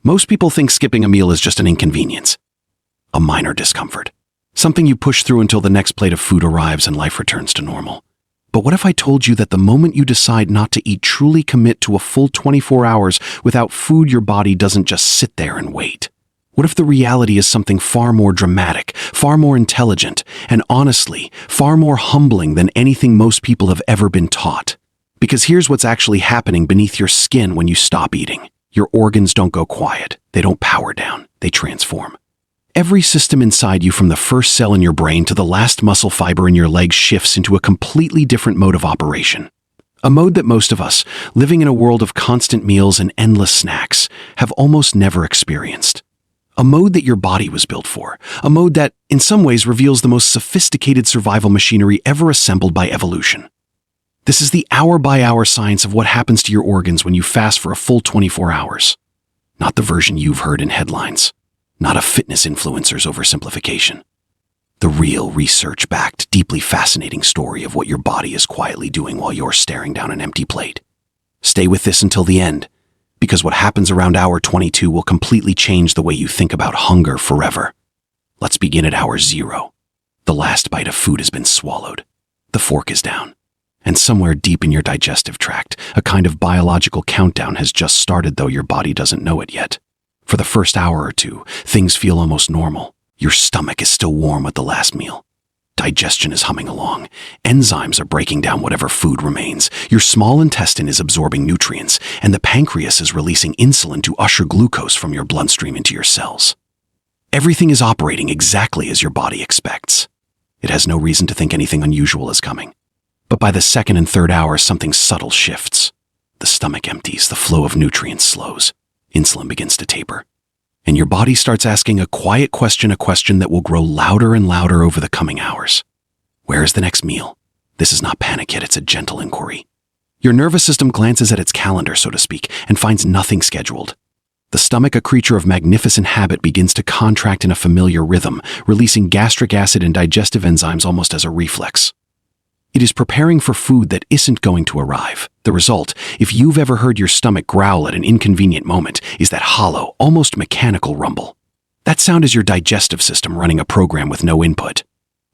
Most people think skipping a meal is just an inconvenience, a minor discomfort, something you push through until the next plate of food arrives and life returns to normal. But what if I told you that the moment you decide not to eat, truly commit to a full 24 hours without food, your body doesn't just sit there and wait? What if the reality is something far more dramatic, far more intelligent, and honestly, far more humbling than anything most people have ever been taught? Because here's what's actually happening beneath your skin when you stop eating. Your organs don't go quiet. They don't power down. They transform. Every system inside you, from the first cell in your brain to the last muscle fiber in your legs, shifts into a completely different mode of operation. A mode that most of us, living in a world of constant meals and endless snacks, have almost never experienced. A mode that your body was built for. A mode that, in some ways, reveals the most sophisticated survival machinery ever assembled by evolution. This is the hour-by-hour science of what happens to your organs when you fast for a full 24 hours. Not the version you've heard in headlines. Not a fitness influencer's oversimplification. The real research-backed, deeply fascinating story of what your body is quietly doing while you're staring down an empty plate. Stay with this until the end, because what happens around hour 22 will completely change the way you think about hunger forever. Let's begin at hour 0. The last bite of food has been swallowed. The fork is down. And somewhere deep in your digestive tract, a kind of biological countdown has just started, though your body doesn't know it yet. For the first hour or two, things feel almost normal. Your stomach is still warm with the last meal. Digestion is humming along. Enzymes are breaking down whatever food remains. Your small intestine is absorbing nutrients, and the pancreas is releasing insulin to usher glucose from your bloodstream into your cells. Everything is operating exactly as your body expects. It has no reason to think anything unusual is coming. But by the second and third hour, something subtle shifts. The stomach empties, the flow of nutrients slows. Insulin begins to taper. And your body starts asking a quiet question, a question that will grow louder and louder over the coming hours. Where is the next meal? This is not panic yet, it's a gentle inquiry. Your nervous system glances at its calendar, so to speak, and finds nothing scheduled. The stomach, a creature of magnificent habit, begins to contract in a familiar rhythm, releasing gastric acid and digestive enzymes almost as a reflex. It is preparing for food that isn't going to arrive. The result, if you've ever heard your stomach growl at an inconvenient moment, is that hollow, almost mechanical rumble. That sound is your digestive system running a program with no input,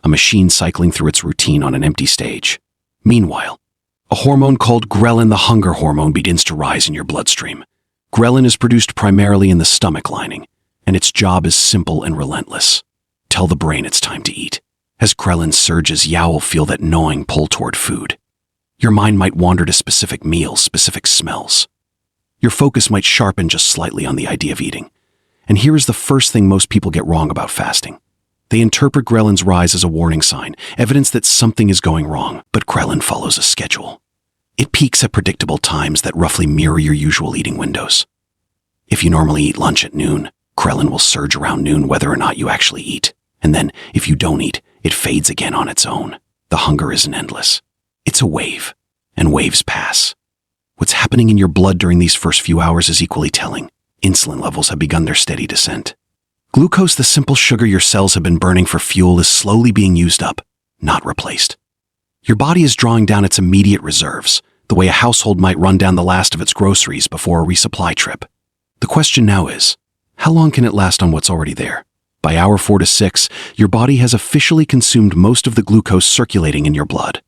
a machine cycling through its routine on an empty stage. Meanwhile, a hormone called ghrelin, the hunger hormone, begins to rise in your bloodstream. Ghrelin is produced primarily in the stomach lining, and its job is simple and relentless. Tell the brain it's time to eat. As ghrelin surges, you will feel that gnawing pull toward food. Your mind might wander to specific meals, specific smells. Your focus might sharpen just slightly on the idea of eating. And here is the first thing most people get wrong about fasting. They interpret ghrelin's rise as a warning sign, evidence that something is going wrong, but ghrelin follows a schedule. It peaks at predictable times that roughly mirror your usual eating windows. If you normally eat lunch at noon, ghrelin will surge around noon whether or not you actually eat. And then, if you don't eat, it fades again on its own. The hunger isn't endless. It's a wave, and waves pass. What's happening in your blood during these first few hours is equally telling. Insulin levels have begun their steady descent. Glucose, the simple sugar your cells have been burning for fuel, is slowly being used up, not replaced. Your body is drawing down its immediate reserves, the way a household might run down the last of its groceries before a resupply trip. The question now is, how long can it last on what's already there? By hour 4 to 6, your body has officially consumed most of the glucose circulating in your blood.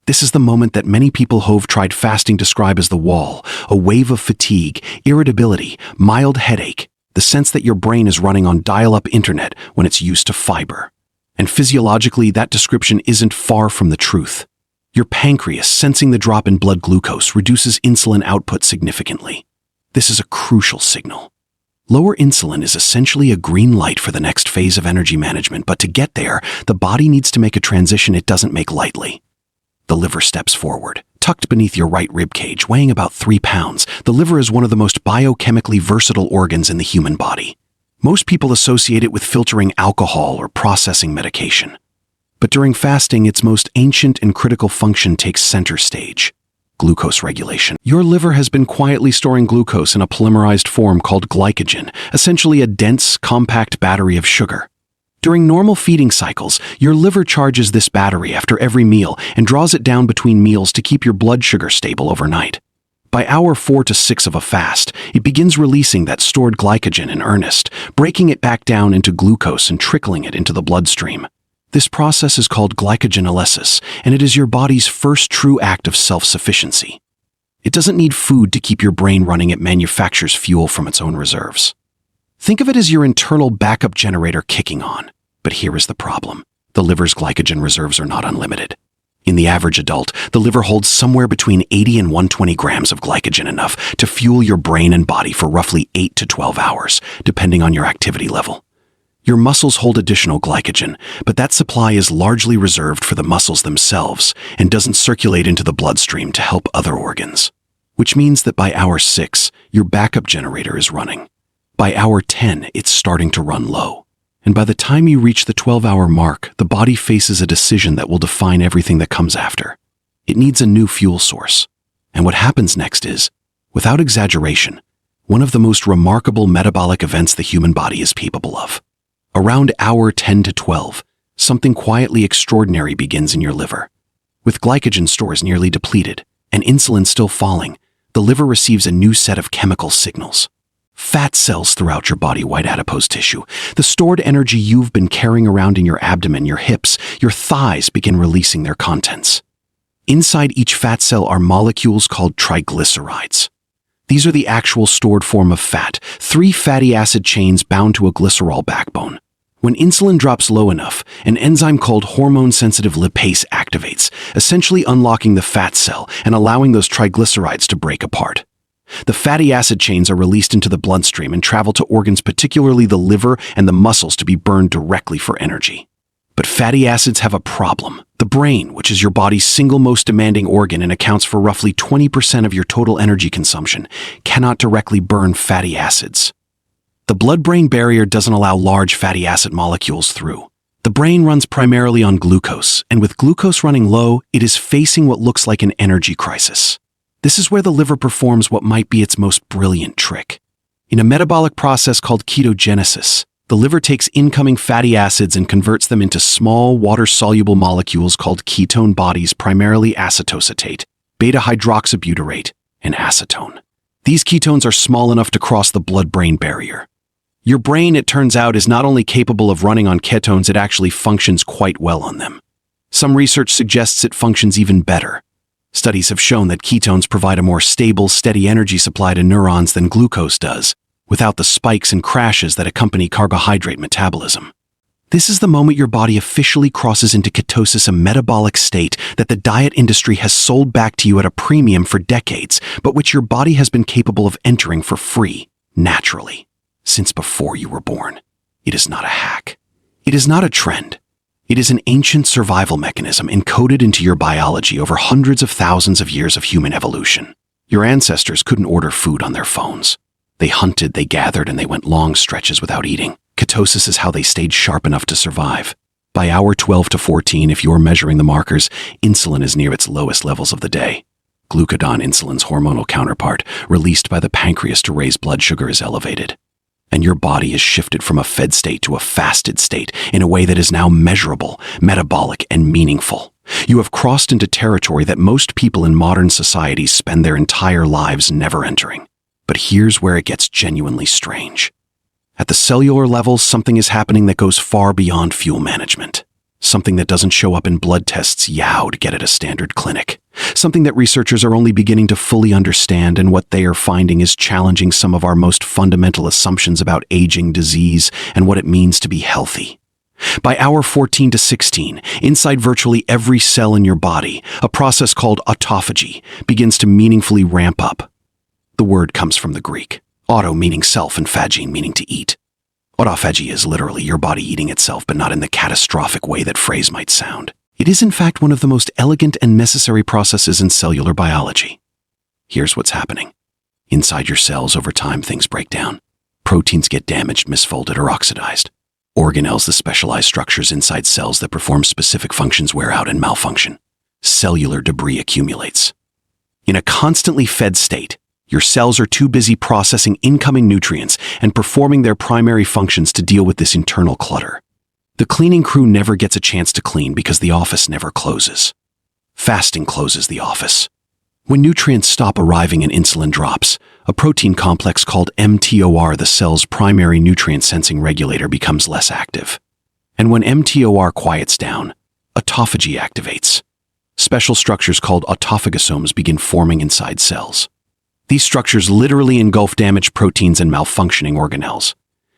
This is the moment that many people who've tried fasting describe as the wall, a wave of fatigue, irritability, mild headache, the sense that your brain is running on dial-up internet when it's used to fiber. And physiologically, that description isn't far from the truth. Your pancreas, sensing the drop in blood glucose, reduces insulin output significantly. This is a crucial signal. Lower insulin is essentially a green light for the next phase of energy management, but to get there, the body needs to make a transition it doesn't make lightly. The liver steps forward. Tucked beneath your right rib cage, weighing about 3 pounds, the liver is one of the most biochemically versatile organs in the human body. Most people associate it with filtering alcohol or processing medication. But during fasting, its most ancient and critical function takes center stage: glucose regulation. Your liver has been quietly storing glucose in a polymerized form called glycogen, essentially a dense, compact battery of sugar. During normal feeding cycles, your liver charges this battery after every meal and draws it down between meals to keep your blood sugar stable overnight. By hour 4 to 6 of a fast, it begins releasing that stored glycogen in earnest, breaking it back down into glucose and trickling it into the bloodstream. This process is called glycogenolysis, and it is your body's first true act of self-sufficiency. It doesn't need food to keep your brain running, it manufactures fuel from its own reserves. Think of it as your internal backup generator kicking on. But here is the problem. The liver's glycogen reserves are not unlimited. In the average adult, the liver holds somewhere between 80 and 120 grams of glycogen, enough to fuel your brain and body for roughly 8 to 12 hours, depending on your activity level. Your muscles hold additional glycogen, but that supply is largely reserved for the muscles themselves and doesn't circulate into the bloodstream to help other organs. Which means that by hour 6, your backup generator is running. By hour 10, it's starting to run low. And by the time you reach the 12-hour mark, the body faces a decision that will define everything that comes after. It needs a new fuel source. And what happens next is, without exaggeration, one of the most remarkable metabolic events the human body is capable of. Around hour 10 to 12, something quietly extraordinary begins in your liver. With glycogen stores nearly depleted and insulin still falling, the liver receives a new set of chemical signals. Fat cells throughout your body, white adipose tissue, the stored energy you've been carrying around in your abdomen, your hips, your thighs begin releasing their contents. Inside each fat cell are molecules called triglycerides. These are the actual stored form of fat, 3 fatty acid chains bound to a glycerol backbone. When insulin drops low enough, an enzyme called hormone-sensitive lipase activates, essentially unlocking the fat cell and allowing those triglycerides to break apart. The fatty acid chains are released into the bloodstream and travel to organs, particularly the liver and the muscles, to be burned directly for energy. But fatty acids have a problem. The brain, which is your body's single most demanding organ and accounts for roughly 20% of your total energy consumption, cannot directly burn fatty acids. The blood-brain barrier doesn't allow large fatty acid molecules through. The brain runs primarily on glucose, and with glucose running low, it is facing what looks like an energy crisis. This is where the liver performs what might be its most brilliant trick. In a metabolic process called ketogenesis, the liver takes incoming fatty acids and converts them into small, water-soluble molecules called ketone bodies, primarily acetoacetate, beta-hydroxybutyrate, and acetone. These ketones are small enough to cross the blood-brain barrier. Your brain, it turns out, is not only capable of running on ketones, it actually functions quite well on them. Some research suggests it functions even better. Studies have shown that ketones provide a more stable, steady energy supply to neurons than glucose does, without the spikes and crashes that accompany carbohydrate metabolism. This is the moment your body officially crosses into ketosis, a metabolic state that the diet industry has sold back to you at a premium for decades, but which your body has been capable of entering for free, naturally, since before you were born. It is not a hack. It is not a trend. It is an ancient survival mechanism encoded into your biology over hundreds of thousands of years of human evolution. Your ancestors couldn't order food on their phones. They hunted, they gathered, and they went long stretches without eating. Ketosis is how they stayed sharp enough to survive. By hour 12 to 14, if you're measuring the markers, insulin is near its lowest levels of the day. Glucagon, insulin's hormonal counterpart, released by the pancreas to raise blood sugar, is elevated. And your body is shifted from a fed state to a fasted state in a way that is now measurable, metabolic, and meaningful. You have crossed into territory that most people in modern societies spend their entire lives never entering. But here's where it gets genuinely strange. At the cellular level, something is happening that goes far beyond fuel management. Something that doesn't show up in blood tests you would get at a standard clinic. Something that researchers are only beginning to fully understand, and what they are finding is challenging some of our most fundamental assumptions about aging, disease, and what it means to be healthy. By hour 14 to 16, inside virtually every cell in your body, a process called autophagy begins to meaningfully ramp up. The word comes from the Greek, auto meaning self and phagine meaning to eat. Autophagy is literally your body eating itself, but not in the catastrophic way that phrase might sound. It is in fact one of the most elegant and necessary processes in cellular biology. Here's what's happening. Inside your cells, over time, things break down. Proteins get damaged, misfolded, or oxidized. Organelles, the specialized structures inside cells that perform specific functions, wear out and malfunction. Cellular debris accumulates. In a constantly fed state, your cells are too busy processing incoming nutrients and performing their primary functions to deal with this internal clutter. The cleaning crew never gets a chance to clean because the office never closes. Fasting closes the office. When nutrients stop arriving and insulin drops, a protein complex called mTOR, the cell's primary nutrient-sensing regulator, becomes less active. And when mTOR quiets down, autophagy activates. Special structures called autophagosomes begin forming inside cells. These structures literally engulf damaged proteins and malfunctioning organelles,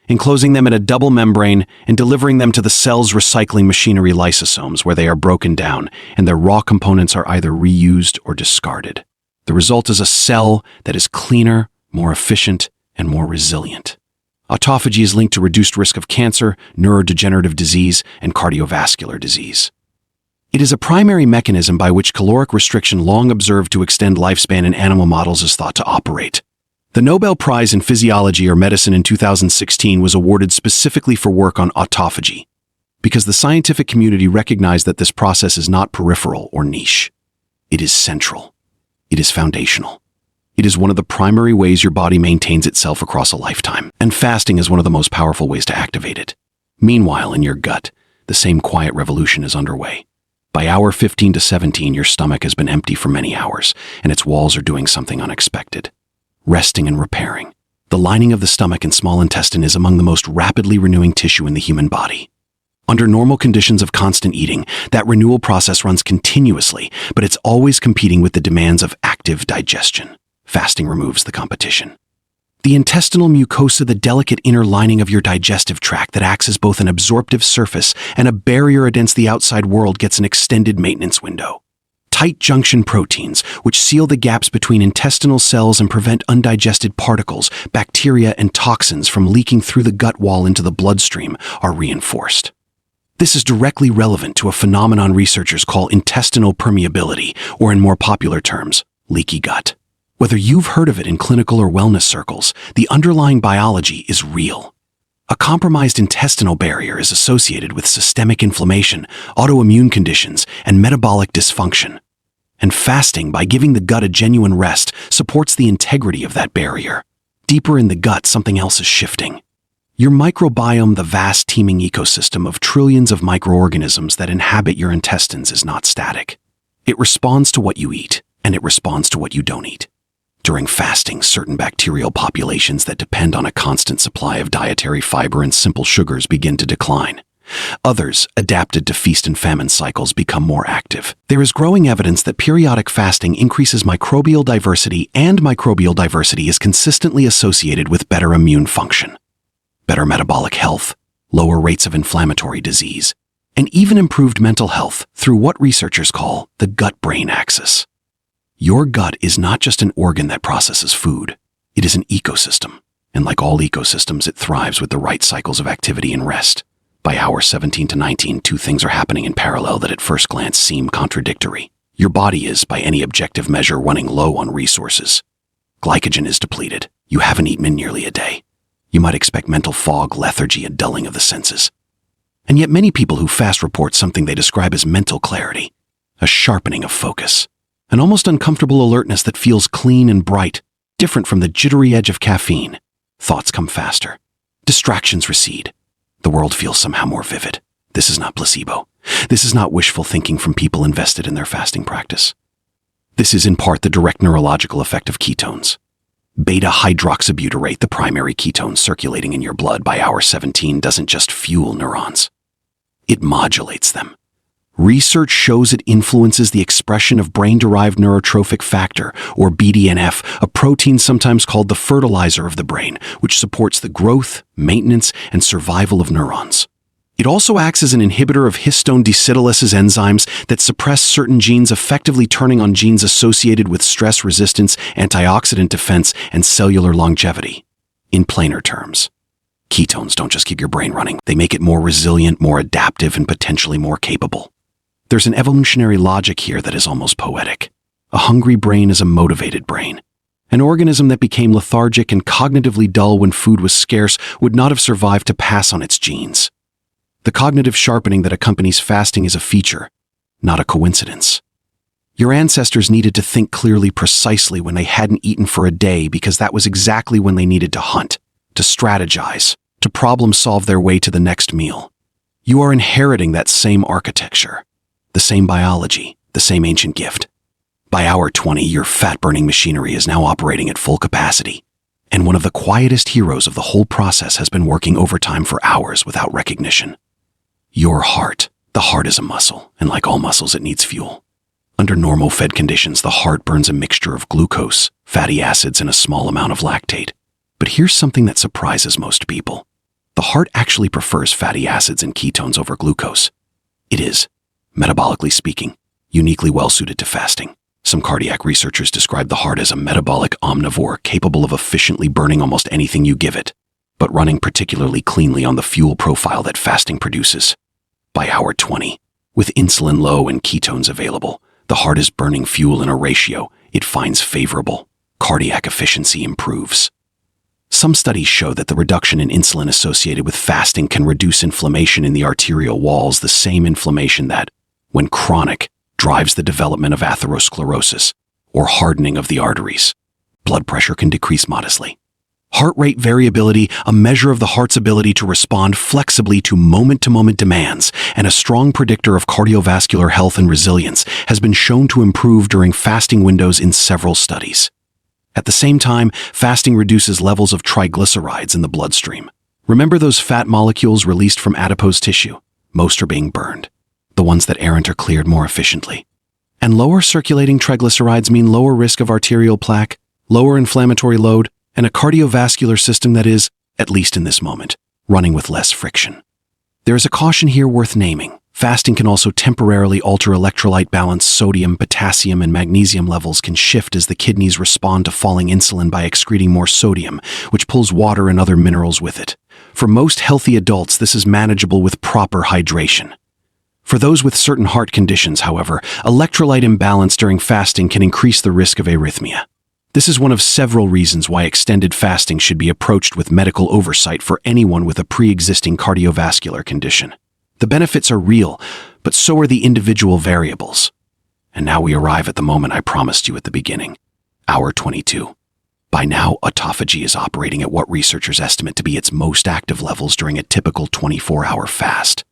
enclosing them in a double membrane and delivering them to the cell's recycling machinery, lysosomes, where they are broken down and their raw components are either reused or discarded. The result is a cell that is cleaner, more efficient, and more resilient. Autophagy is linked to reduced risk of cancer, neurodegenerative disease, and cardiovascular disease. It is a primary mechanism by which caloric restriction, long observed to extend lifespan in animal models, is thought to operate. The Nobel Prize in Physiology or Medicine in 2016 was awarded specifically for work on autophagy, because the scientific community recognized that this process is not peripheral or niche. It is central. It is foundational. It is one of the primary ways your body maintains itself across a lifetime, and fasting is one of the most powerful ways to activate it. Meanwhile, in your gut, the same quiet revolution is underway. By hour 15 to 17, your stomach has been empty for many hours, and its walls are doing something unexpected. Resting and repairing. The lining of the stomach and small intestine is among the most rapidly renewing tissue in the human body. Under normal conditions of constant eating, that renewal process runs continuously, but it's always competing with the demands of active digestion. Fasting removes the competition. The intestinal mucosa, the delicate inner lining of your digestive tract that acts as both an absorptive surface and a barrier against the outside world, gets an extended maintenance window. Tight junction proteins, which seal the gaps between intestinal cells and prevent undigested particles, bacteria, and toxins from leaking through the gut wall into the bloodstream, are reinforced. This is directly relevant to a phenomenon researchers call intestinal permeability, or in more popular terms, leaky gut. Whether you've heard of it in clinical or wellness circles, the underlying biology is real. A compromised intestinal barrier is associated with systemic inflammation, autoimmune conditions, and metabolic dysfunction. And fasting, by giving the gut a genuine rest, supports the integrity of that barrier. Deeper in the gut, something else is shifting. Your microbiome, the vast teeming ecosystem of trillions of microorganisms that inhabit your intestines, is not static. It responds to what you eat, and it responds to what you don't eat. During fasting, certain bacterial populations that depend on a constant supply of dietary fiber and simple sugars begin to decline. Others, adapted to feast and famine cycles, become more active. There is growing evidence that periodic fasting increases microbial diversity, and microbial diversity is consistently associated with better immune function, better metabolic health, lower rates of inflammatory disease, and even improved mental health through what researchers call the gut-brain axis. Your gut is not just an organ that processes food. It is an ecosystem, and like all ecosystems, it thrives with the right cycles of activity and rest. By hour 17 to 19, two things are happening in parallel that at first glance seem contradictory. Your body is, by any objective measure, running low on resources. Glycogen is depleted. You haven't eaten in nearly a day. You might expect mental fog, lethargy, and dulling of the senses. And yet many people who fast report something they describe as mental clarity, a sharpening of focus, an almost uncomfortable alertness that feels clean and bright, different from the jittery edge of caffeine. Thoughts come faster. Distractions recede. The world feels somehow more vivid. This is not placebo. This is not wishful thinking from people invested in their fasting practice. This is in part the direct neurological effect of ketones. Beta-hydroxybutyrate, the primary ketone circulating in your blood by hour 17, doesn't just fuel neurons. It modulates them. Research shows it influences the expression of brain-derived neurotrophic factor, or BDNF, a protein sometimes called the fertilizer of the brain, which supports the growth, maintenance, and survival of neurons. It also acts as an inhibitor of histone deacetylase enzymes that suppress certain genes, effectively turning on genes associated with stress resistance, antioxidant defense, and cellular longevity. In plainer terms, ketones don't just keep your brain running, they make it more resilient, more adaptive, and potentially more capable. There's an evolutionary logic here that is almost poetic. A hungry brain is a motivated brain. An organism that became lethargic and cognitively dull when food was scarce would not have survived to pass on its genes. The cognitive sharpening that accompanies fasting is a feature, not a coincidence. Your ancestors needed to think clearly precisely when they hadn't eaten for a day, because that was exactly when they needed to hunt, to strategize, to problem solve their way to the next meal. You are inheriting that same architecture, the same biology, the same ancient gift. By hour 20, your fat-burning machinery is now operating at full capacity, and one of the quietest heroes of the whole process has been working overtime for hours without recognition. Your heart. The heart is a muscle, and like all muscles, it needs fuel. Under normal fed conditions, the heart burns a mixture of glucose, fatty acids, and a small amount of lactate. But here's something that surprises most people. The heart actually prefers fatty acids and ketones over glucose. It is, metabolically speaking, uniquely well-suited to fasting. Some cardiac researchers describe the heart as a metabolic omnivore capable of efficiently burning almost anything you give it, but running particularly cleanly on the fuel profile that fasting produces. By hour 20, with insulin low and ketones available, the heart is burning fuel in a ratio it finds favorable. Cardiac efficiency improves. Some studies show that the reduction in insulin associated with fasting can reduce inflammation in the arterial walls, the same inflammation that, when chronic, drives the development of atherosclerosis, or hardening of the arteries. Blood pressure can decrease modestly. Heart rate variability, a measure of the heart's ability to respond flexibly to moment-to-moment demands, and a strong predictor of cardiovascular health and resilience, has been shown to improve during fasting windows in several studies. At the same time, fasting reduces levels of triglycerides in the bloodstream. Remember those fat molecules released from adipose tissue? Most are being burned. The ones that aren't are cleared more efficiently. And lower circulating triglycerides mean lower risk of arterial plaque, lower inflammatory load, and a cardiovascular system that is, at least in this moment, running with less friction. There is a caution here worth naming. Fasting can also temporarily alter electrolyte balance. Sodium, potassium, and magnesium levels can shift as the kidneys respond to falling insulin by excreting more sodium, which pulls water and other minerals with it. For most healthy adults, this is manageable with proper hydration. For those with certain heart conditions, however, electrolyte imbalance during fasting can increase the risk of arrhythmia. This is one of several reasons why extended fasting should be approached with medical oversight for anyone with a pre-existing cardiovascular condition. The benefits are real, but so are the individual variables. And now we arrive at the moment I promised you at the beginning. Hour 22. By now, autophagy is operating at what researchers estimate to be its most active levels during a typical 24-hour fast.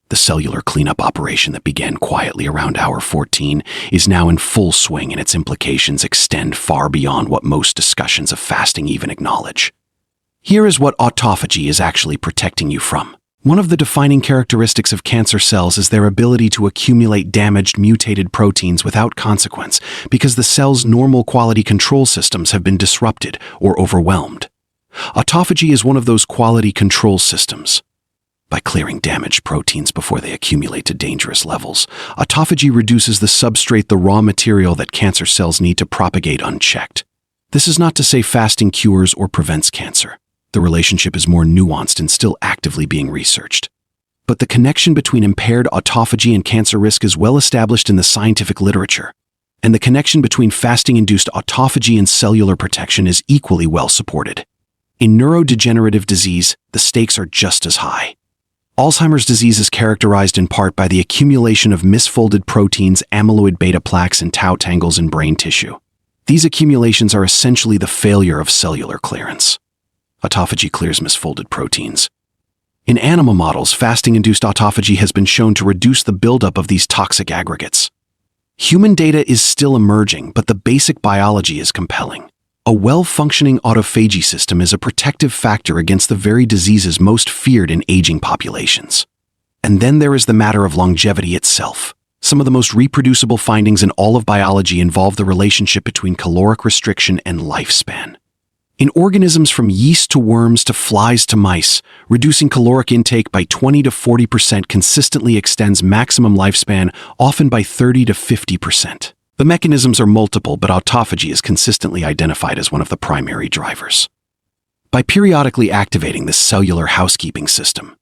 The cellular cleanup operation that began quietly around hour 14 is now in full swing, and its implications extend far beyond what most discussions of fasting even acknowledge. Here is what autophagy is actually protecting you from. One of the defining characteristics of cancer cells is their ability to accumulate damaged, mutated proteins without consequence because the cell's normal quality control systems have been disrupted or overwhelmed. Autophagy is one of those quality control systems. By clearing damaged proteins before they accumulate to dangerous levels, autophagy reduces the substrate, the raw material that cancer cells need to propagate unchecked. This is not to say fasting cures or prevents cancer. The relationship is more nuanced and still actively being researched. But the connection between impaired autophagy and cancer risk is well established in the scientific literature, and the connection between fasting-induced autophagy and cellular protection is equally well supported. In neurodegenerative disease, the stakes are just as high. Alzheimer's disease is characterized in part by the accumulation of misfolded proteins, amyloid beta plaques, and tau tangles in brain tissue. These accumulations are essentially the failure of cellular clearance. Autophagy clears misfolded proteins. In animal models, fasting-induced autophagy has been shown to reduce the buildup of these toxic aggregates. Human data is still emerging, but the basic biology is compelling. A well-functioning autophagy system is a protective factor against the very diseases most feared in aging populations. And then there is the matter of longevity itself. Some of the most reproducible findings in all of biology involve the relationship between caloric restriction and lifespan. In organisms from yeast to worms to flies to mice, reducing caloric intake by 20 to 40% consistently extends maximum lifespan, often by 30 to 50%. The mechanisms are multiple, but autophagy is consistently identified as one of the primary drivers. By periodically activating this cellular housekeeping system,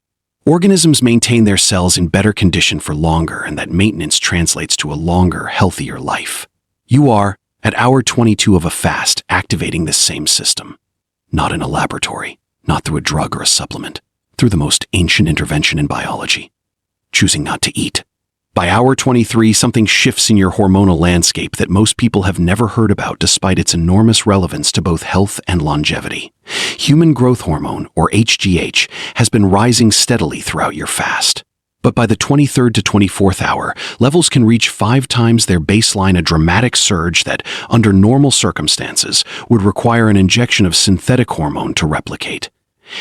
organisms maintain their cells in better condition for longer, and that maintenance translates to a longer, healthier life. You are, at hour 22 of a fast, activating this same system. Not in a laboratory, not through a drug or a supplement, through the most ancient intervention in biology: choosing not to eat. By hour 23, something shifts in your hormonal landscape that most people have never heard about despite its enormous relevance to both health and longevity. Human growth hormone, or HGH, has been rising steadily throughout your fast. But by the 23rd to 24th hour, levels can reach 5 times their baseline, a dramatic surge that, under normal circumstances, would require an injection of synthetic hormone to replicate.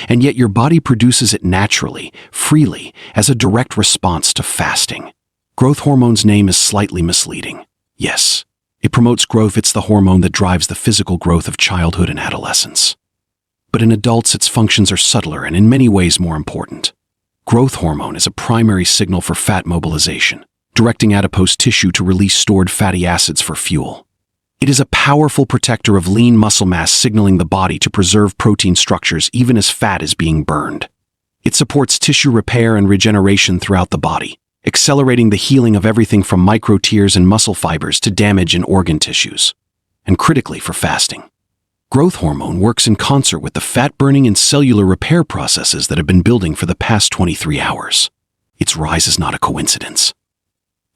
And yet your body produces it naturally, freely, as a direct response to fasting. Growth hormone's name is slightly misleading. Yes, it promotes growth. It's the hormone that drives the physical growth of childhood and adolescence. But in adults, its functions are subtler and in many ways more important. Growth hormone is a primary signal for fat mobilization, directing adipose tissue to release stored fatty acids for fuel. It is a powerful protector of lean muscle mass, signaling the body to preserve protein structures even as fat is being burned. It supports tissue repair and regeneration throughout the body, accelerating the healing of everything from micro tears and muscle fibers to damage in organ tissues. And critically for fasting, growth hormone works in concert with the fat-burning and cellular repair processes that have been building for the past 23 hours. Its rise is not a coincidence.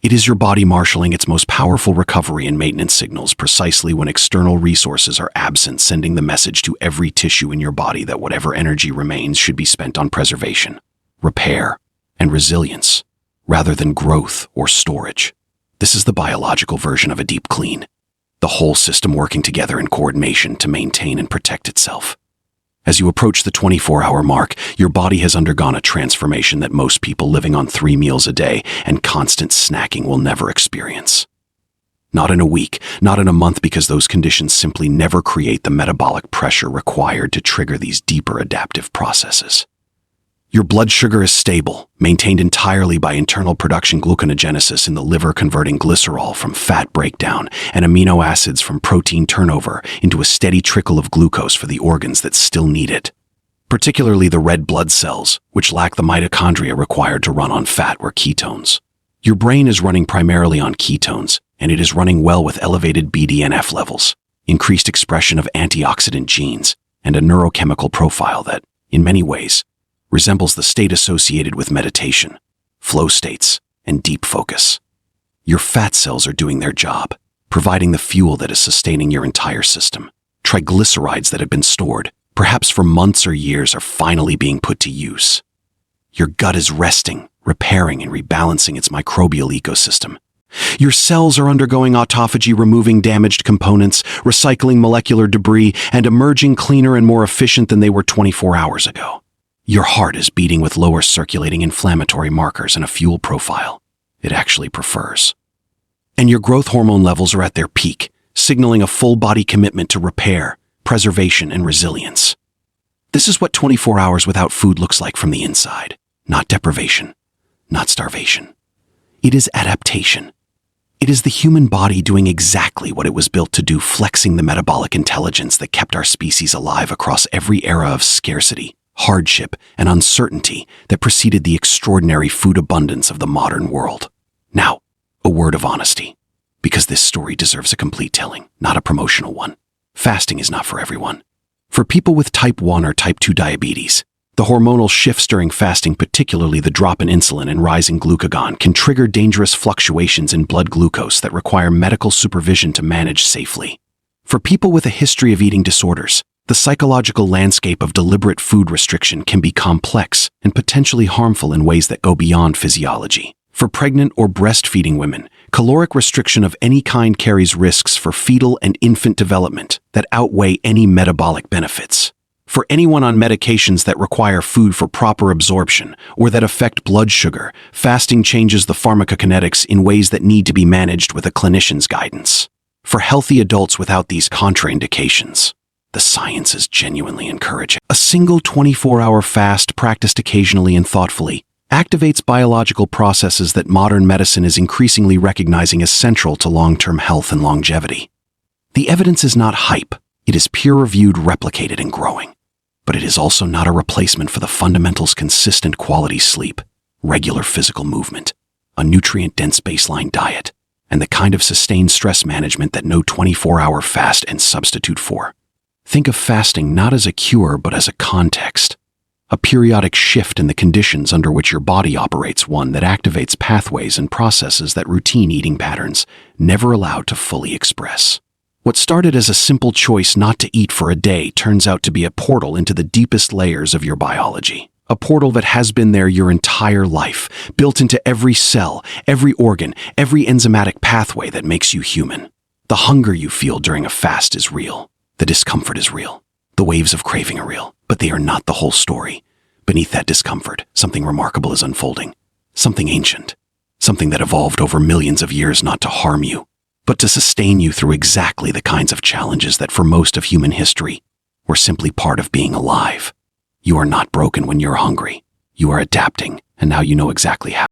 It is your body marshaling its most powerful recovery and maintenance signals precisely when external resources are absent, sending the message to every tissue in your body that whatever energy remains should be spent on preservation, repair, and resilience, rather than growth or storage. This is the biological version of a deep clean, the whole system working together in coordination to maintain and protect itself. As you approach the 24-hour mark, your body has undergone a transformation that most people living on 3 meals a day and constant snacking will never experience. Not in a week, not in a month, because those conditions simply never create the metabolic pressure required to trigger these deeper adaptive processes. Your blood sugar is stable, maintained entirely by internal production gluconeogenesis in the liver, converting glycerol from fat breakdown and amino acids from protein turnover into a steady trickle of glucose for the organs that still need it, particularly the red blood cells, which lack the mitochondria required to run on fat or ketones. Your brain is running primarily on ketones, and it is running well with elevated BDNF levels, increased expression of antioxidant genes, and a neurochemical profile that, in many ways, resembles the state associated with meditation, flow states, and deep focus. Your fat cells are doing their job, providing the fuel that is sustaining your entire system. Triglycerides that have been stored, perhaps for months or years, are finally being put to use. Your gut is resting, repairing, and rebalancing its microbial ecosystem. Your cells are undergoing autophagy, removing damaged components, recycling molecular debris, and emerging cleaner and more efficient than they were 24 hours ago. Your heart is beating with lower circulating inflammatory markers and a fuel profile it actually prefers. And your growth hormone levels are at their peak, signaling a full body commitment to repair, preservation, and resilience. This is what 24 hours without food looks like from the inside. Not deprivation, not starvation. It is adaptation. It is the human body doing exactly what it was built to do, flexing the metabolic intelligence that kept our species alive across every era of scarcity, hardship, and uncertainty that preceded the extraordinary food abundance of the modern world. Now, a word of honesty, because this story deserves a complete telling, not a promotional one. Fasting is not for everyone. For people with type 1 or type 2 diabetes, the hormonal shifts during fasting, particularly the drop in insulin and rising glucagon, can trigger dangerous fluctuations in blood glucose that require medical supervision to manage safely. For people with a history of eating disorders, the psychological landscape of deliberate food restriction can be complex and potentially harmful in ways that go beyond physiology. For pregnant or breastfeeding women, caloric restriction of any kind carries risks for fetal and infant development that outweigh any metabolic benefits. For anyone on medications that require food for proper absorption or that affect blood sugar, fasting changes the pharmacokinetics in ways that need to be managed with a clinician's guidance. For healthy adults without these contraindications, the science is genuinely encouraging. A single 24-hour fast, practiced occasionally and thoughtfully, activates biological processes that modern medicine is increasingly recognizing as central to long-term health and longevity. The evidence is not hype. It is peer-reviewed, replicated, and growing. But it is also not a replacement for the fundamentals: consistent quality sleep, regular physical movement, a nutrient-dense baseline diet, and the kind of sustained stress management that no 24-hour fast can substitute for. Think of fasting not as a cure, but as a context, a periodic shift in the conditions under which your body operates, one that activates pathways and processes that routine eating patterns never allowed to fully express. What started as a simple choice not to eat for a day turns out to be a portal into the deepest layers of your biology, A portal that has been there your entire life, built into every cell, every organ, every enzymatic pathway that makes you human. The hunger you feel during a fast is real. The discomfort is real. The waves of craving are real, but they are not the whole story. Beneath that discomfort, something remarkable is unfolding. Something ancient. Something that evolved over millions of years not to harm you, but to sustain you through exactly the kinds of challenges that for most of human history were simply part of being alive. You are not broken when you're hungry. You are adapting, and now you know exactly how.